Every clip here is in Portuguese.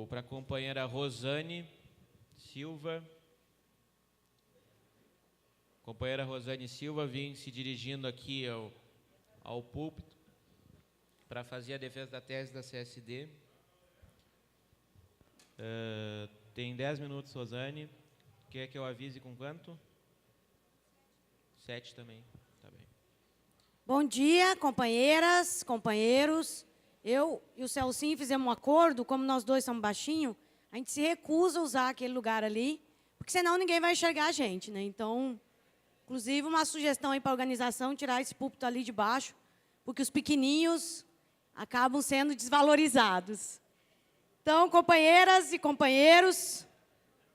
para a companheira Rosane Silva. Companheira Rosane Silva vem se dirigindo aqui ao púlpito para fazer a defesa da tese da CSD. Tem 10 minutos, Rosane. Quer que eu avise com quanto? 7 também. Tá bem. Bom dia, companheiras, companheiros. Eu e o Celcinho fizemos um acordo, como nós dois somos baixinhos, a gente se recusa a usar aquele lugar ali, porque senão ninguém vai enxergar a gente, né? Então, inclusive, uma sugestão aí para a organização, tirar esse púlpito ali de baixo, porque os pequeninhos acabam sendo desvalorizados. Então, companheiras e companheiros,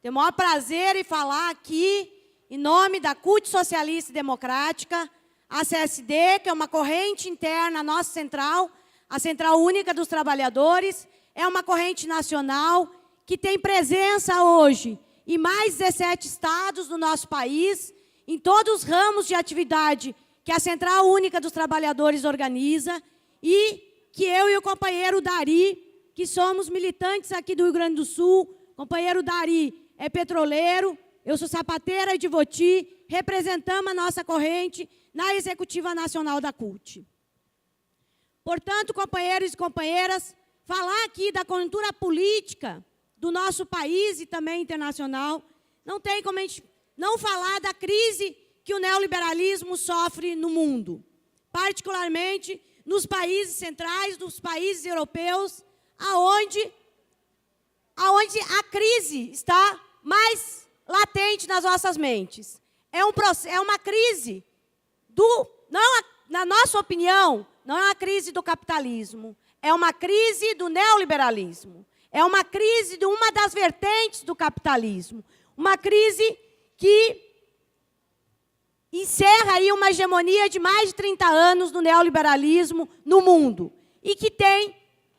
tenho o maior prazer em falar aqui, em nome da CUT Socialista e Democrática, a CSD, que é uma corrente interna à nossa central, a Central Única dos Trabalhadores, é uma corrente nacional que tem presença hoje em mais 17 estados do nosso país, em todos os ramos de atividade que a Central Única dos Trabalhadores organiza, e que eu e o companheiro Dari, que somos militantes aqui do Rio Grande do Sul, companheiro Dari é petroleiro, eu sou sapateira de Voti, representamos a nossa corrente na Executiva Nacional da CUT. Portanto, companheiros e companheiras, falar aqui da conjuntura política do nosso país e também internacional, não tem como a gente não falar da crise que o neoliberalismo sofre no mundo, particularmente nos países centrais, dos países europeus, aonde a crise está mais latente nas nossas mentes. É uma crise na nossa opinião, não é uma crise do capitalismo, é uma crise do neoliberalismo, é uma crise de uma das vertentes do capitalismo, uma crise que encerra aí uma hegemonia de mais de 30 anos do neoliberalismo no mundo e que tem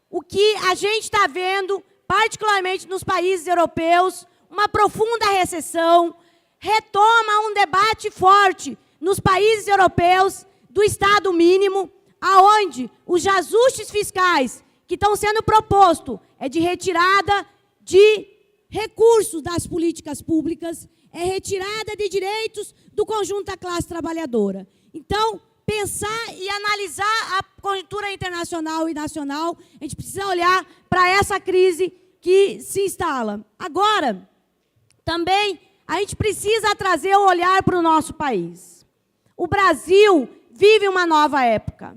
o que a gente está vendo, particularmente nos países europeus, uma profunda recessão, retoma um debate forte nos países europeus do Estado mínimo, aonde os ajustes fiscais que estão sendo propostos é de retirada de recursos das políticas públicas, é retirada de direitos do conjunto da classe trabalhadora. Então, pensar e analisar a conjuntura internacional e nacional, a gente precisa olhar para essa crise que se instala. Agora, também, a gente precisa trazer o olhar para o nosso país. O Brasil vive uma nova época.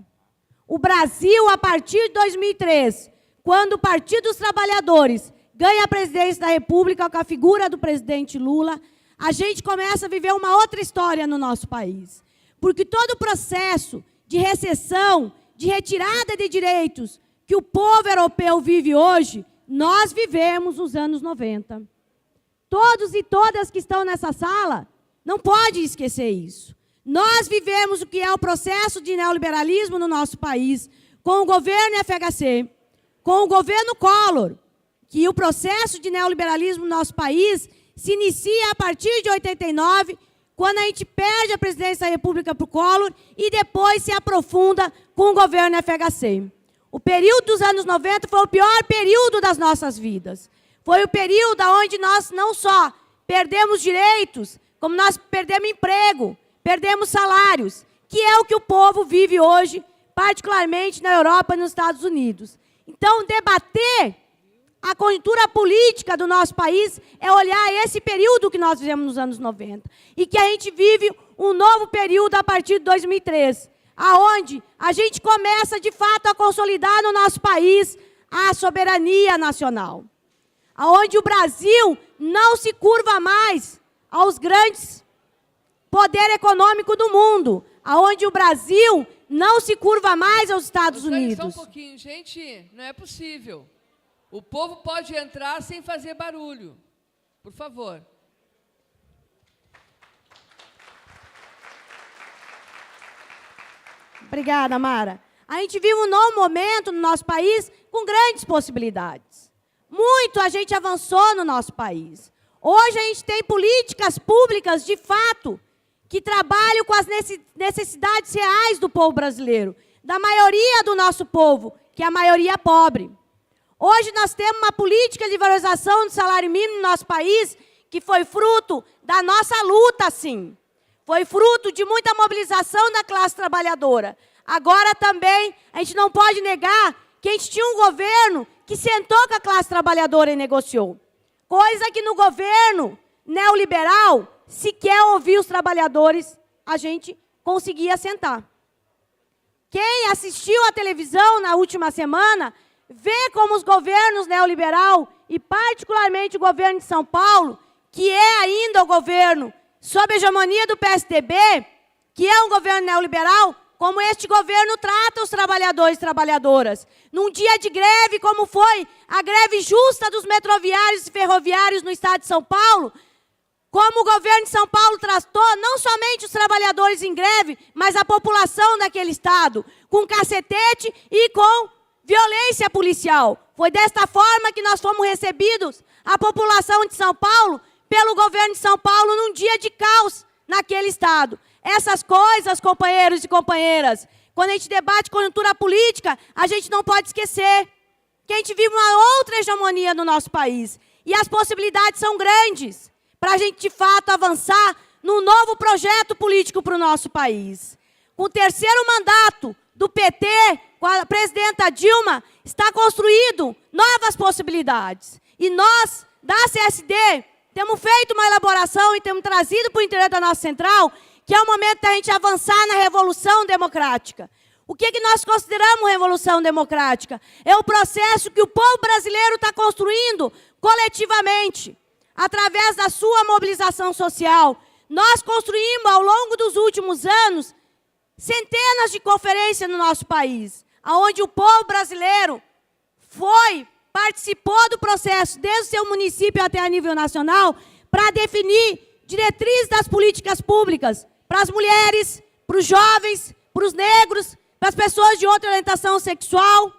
O Brasil, a partir de 2003, quando o Partido dos Trabalhadores ganha a presidência da República com a figura do presidente Lula, a gente começa a viver uma outra história no nosso país. Porque todo o processo de recessão, de retirada de direitos que o povo europeu vive hoje, nós vivemos nos anos 90. Todos e todas que estão nessa sala não podem esquecer isso. Nós vivemos o que é o processo de neoliberalismo no nosso país, com o governo FHC, com o governo Collor, que o processo de neoliberalismo no nosso país se inicia a partir de 89, quando a gente perde a presidência da República para o Collor e depois se aprofunda com o governo FHC. O período dos anos 90 foi o pior período das nossas vidas. Foi o período onde nós não só perdemos direitos, como nós perdemos emprego, perdemos salários, que é o que o povo vive hoje, particularmente na Europa e nos Estados Unidos. Então, debater a conjuntura política do nosso país é olhar esse período que nós vivemos nos anos 90 e que a gente vive um novo período a partir de 2003, aonde a gente começa, de fato, a consolidar no nosso país a soberania nacional, aonde o Brasil não se curva mais aos grandes poder econômico do mundo, aonde o Brasil não se curva mais aos Estados Unidos. Só um pouquinho, gente, não é possível. O povo pode entrar sem fazer barulho. Por favor. Obrigada, Mara. A gente vive um novo momento no nosso país com grandes possibilidades. Muito a gente avançou no nosso país. Hoje a gente tem políticas públicas, de fato, que trabalham com as necessidades reais do povo brasileiro, da maioria do nosso povo, que é a maioria pobre. Hoje nós temos uma política de valorização do salário mínimo no nosso país que foi fruto da nossa luta, sim. Foi fruto de muita mobilização da classe trabalhadora. Agora também, a gente não pode negar que a gente tinha um governo que sentou com a classe trabalhadora e negociou. Coisa que no governo neoliberal, sequer ouvir os trabalhadores, a gente conseguia sentar. Quem assistiu à televisão na última semana, vê como os governos neoliberal, e particularmente o governo de São Paulo, que é ainda o governo sob a hegemonia do PSDB, que é um governo neoliberal, como este governo trata os trabalhadores e trabalhadoras. Num dia de greve, como foi a greve justa dos metroviários e ferroviários no estado de São Paulo, como o governo de São Paulo tratou não somente os trabalhadores em greve, mas a população daquele estado, com cacetete e com violência policial. Foi desta forma que nós fomos recebidos, a população de São Paulo, pelo governo de São Paulo, num dia de caos naquele estado. Essas coisas, companheiros e companheiras, quando a gente debate conjuntura política, a gente não pode esquecer que a gente vive uma outra hegemonia no nosso país. E as possibilidades são grandes para a gente, de fato, avançar num novo projeto político para o nosso país. Com o terceiro mandato do PT, com a presidenta Dilma, está construído novas possibilidades. E nós, da CSD, temos feito uma elaboração e temos trazido para o interior da nossa central, que é o momento da gente avançar na revolução democrática. O que nós consideramos revolução democrática? É o processo que o povo brasileiro está construindo coletivamente, através da sua mobilização social. Nós construímos, ao longo dos últimos anos, centenas de conferências no nosso país, onde o povo brasileiro participou do processo, desde o seu município até a nível nacional, para definir diretrizes das políticas públicas para as mulheres, para os jovens, para os negros, para as pessoas de outra orientação sexual,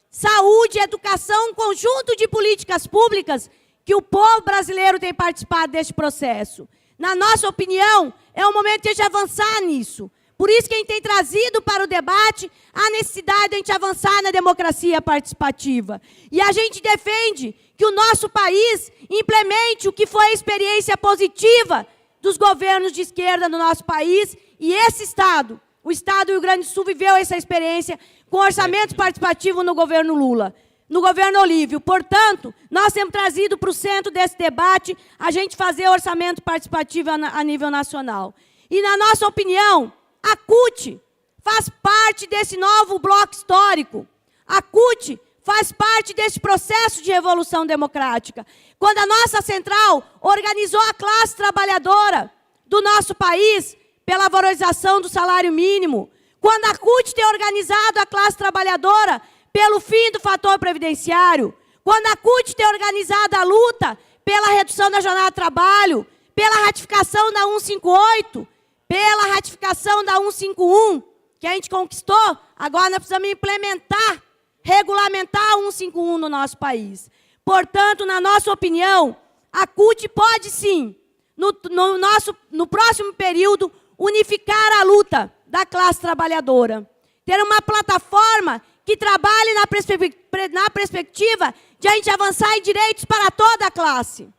saúde, educação, um conjunto de políticas públicas que o povo brasileiro tem participado deste processo. Na nossa opinião, é o momento de a gente avançar nisso. Por isso que a gente tem trazido para o debate a necessidade de a gente avançar na democracia participativa. E a gente defende que o nosso país implemente o que foi a experiência positiva dos governos de esquerda no nosso país, e esse Estado, o Estado do Rio Grande do Sul, viveu essa experiência com orçamento participativo no governo Lula, no governo Olívio. Portanto, nós temos trazido para o centro desse debate a gente fazer orçamento participativo a nível nacional. E, na nossa opinião, a CUT faz parte desse novo bloco histórico. A CUT faz parte desse processo de revolução democrática. Quando a nossa central organizou a classe trabalhadora do nosso país pela valorização do salário mínimo, quando a CUT tem organizado a classe trabalhadora pelo fim do fator previdenciário, quando a CUT tem organizado a luta pela redução da jornada de trabalho, pela ratificação da 158, pela ratificação da 151, que a gente conquistou, agora nós precisamos implementar, regulamentar a 151 no nosso país. Portanto, na nossa opinião, a CUT pode sim, no próximo período, unificar a luta da classe trabalhadora. Ter uma plataforma que trabalhe na perspectiva de a gente avançar em direitos para toda a classe.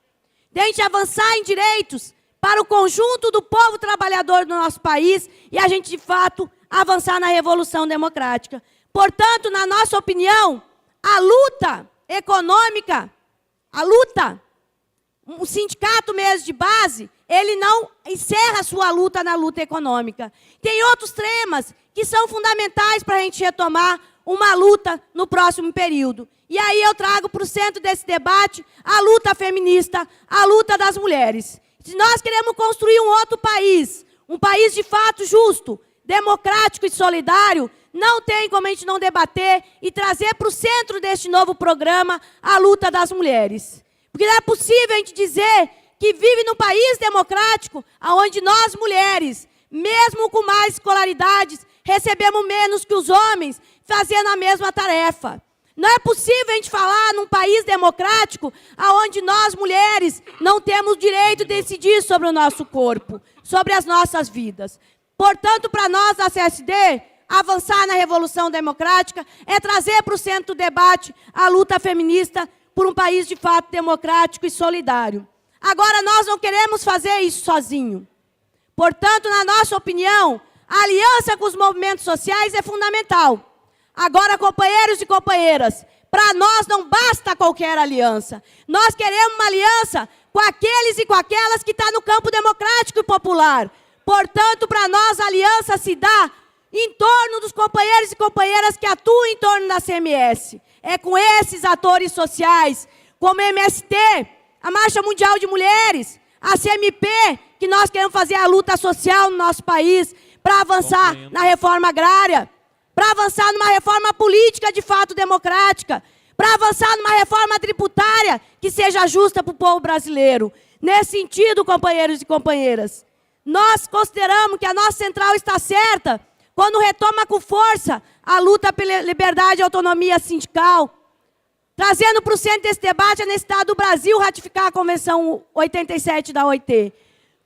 De a gente avançar em direitos para o conjunto do povo trabalhador do nosso país e a gente, de fato, avançar na revolução democrática. Portanto, na nossa opinião, a luta econômica, o sindicato mesmo de base, ele não encerra a sua luta na luta econômica. Tem outros temas que são fundamentais para a gente retomar uma luta no próximo período. E aí eu trago para o centro desse debate a luta feminista, a luta das mulheres. Se nós queremos construir um outro país, um país de fato justo, democrático e solidário, não tem como a gente não debater e trazer para o centro deste novo programa a luta das mulheres. Porque não é possível a gente dizer que vive num país democrático onde nós, mulheres, mesmo com mais escolaridades, recebemos menos que os homens fazendo a mesma tarefa. Não é possível a gente falar num país democrático onde nós, mulheres, não temos direito de decidir sobre o nosso corpo, sobre as nossas vidas. Portanto, para nós, da CSD, avançar na Revolução Democrática, é trazer para o centro do debate a luta feminista por um país de fato democrático e solidário. Agora, nós não queremos fazer isso sozinho. Portanto, na nossa opinião, a aliança com os movimentos sociais é fundamental. Agora, companheiros e companheiras, para nós não basta qualquer aliança. Nós queremos uma aliança com aqueles e com aquelas que estão no campo democrático e popular. Portanto, para nós, a aliança se dá em torno dos companheiros e companheiras que atuam em torno da CMS. É com esses atores sociais, como a MST, a Marcha Mundial de Mulheres, a CMP, que nós queremos fazer a luta social no nosso país para avançar na reforma agrária, para avançar numa reforma política de fato democrática, para avançar numa reforma tributária que seja justa para o povo brasileiro. Nesse sentido, companheiros e companheiras, nós consideramos que a nossa central está certa quando retoma com força a luta pela liberdade e autonomia sindical, trazendo para o centro desse debate a necessidade do Brasil ratificar a Convenção 87 da OIT.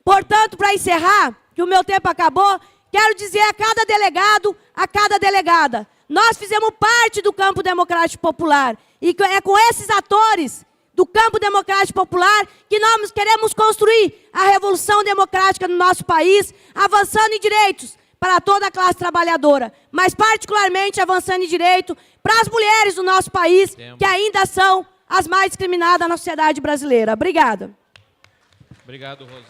Portanto, para encerrar, que o meu tempo acabou, quero dizer a cada delegado, a cada delegada, nós fizemos parte do campo democrático popular. E é com esses atores do campo democrático popular que nós queremos construir a revolução democrática no nosso país, avançando em direitos para toda a classe trabalhadora, mas particularmente avançando em direito para as mulheres do nosso país, que ainda são as mais discriminadas na sociedade brasileira. Obrigada. Obrigado, Rosane.